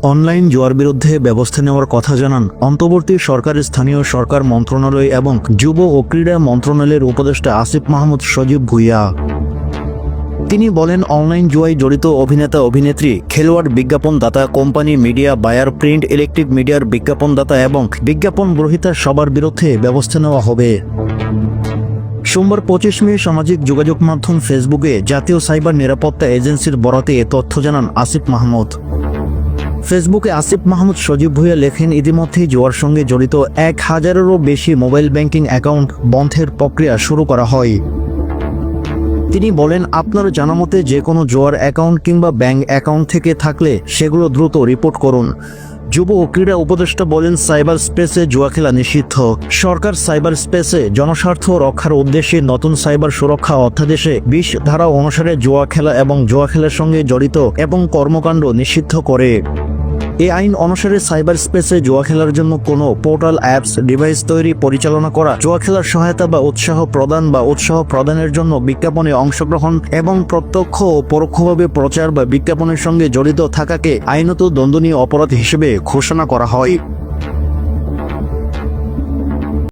Online জুয়ার বিরুদ্ধে ব্যবস্থা নেওয়ার কথা জানান অন্তর্বর্তী সরকারের স্থানীয় সরকার মন্ত্রণালয় এবং যুব ও ক্রীড়া মন্ত্রণালয়ের উপদেষ্টা আসিফ মাহমুদ সজীব ভুঁইয়া। তিনি বলেন, অনলাইন জুয়ায় জড়িত অভিনেতা অভিনেত্রী, খেলোয়াড়, বিজ্ঞাপনদাতা, company, media buyer, print electric মিডিয়ার বিজ্ঞাপনদাতা এবং বিজ্ঞাপন গ্রহীতা সবার বিরুদ্ধে ব্যবস্থা নেওয়া হবে। সোমবার 25 মে সামাজিক যোগাযোগ মাধ্যম ফেসবুকে জাতীয় সাইবার নিরাপত্তা এজেন্সির বরাতে এ তথ্য জানান আসিফ মাহমুদ। ফেসবুকে আসিফ মাহমুদ সজীব ভুঁইয়া লেখেন, ইতিমধ্যেই জুয়ার সঙ্গে জড়িত 1000-এরও বেশি মোবাইল ব্যাংকিং অ্যাকাউন্ট বন্ধের প্রক্রিয়া শুরু করা হয়। তিনি বলেন, আপনার জানামতে যে কোনো জুয়ার অ্যাকাউন্ট কিংবা ব্যাংক অ্যাকাউন্ট থেকে থাকলে সেগুলো দ্রুত রিপোর্ট করুন। যুব ও ক্রীড়া উপদেষ্টা বলেন, সাইবার স্পেসে জুয়া খেলা নিষিদ্ধ। সরকার সাইবার স্পেসে জনস্বার্থ রক্ষার উদ্দেশ্যে নতুন সাইবার সুরক্ষা অধ্যাদেশে 20 ধারা অনুসারে জুয়া খেলা এবং জুয়া খেলার সঙ্গে জড়িত এবং কর্মকাণ্ড নিষিদ্ধ করে। এই আইন অনুসারে সাইবার স্পেসে জুয়া খেলার জন্য কোনো পোর্টাল, অ্যাপস, ডিভাইস তৈরি, পরিচালনা করা, জুয়া খেলার সহায়তা বা উৎসাহ প্রদানের জন্য বিজ্ঞাপনে অংশগ্রহণ এবং প্রত্যক্ষ ও পরোক্ষভাবে প্রচার বা বিজ্ঞাপনের সঙ্গে জড়িত থাকাকে আইনত দণ্ডনীয় অপরাধ হিসেবে ঘোষণা করা হয়।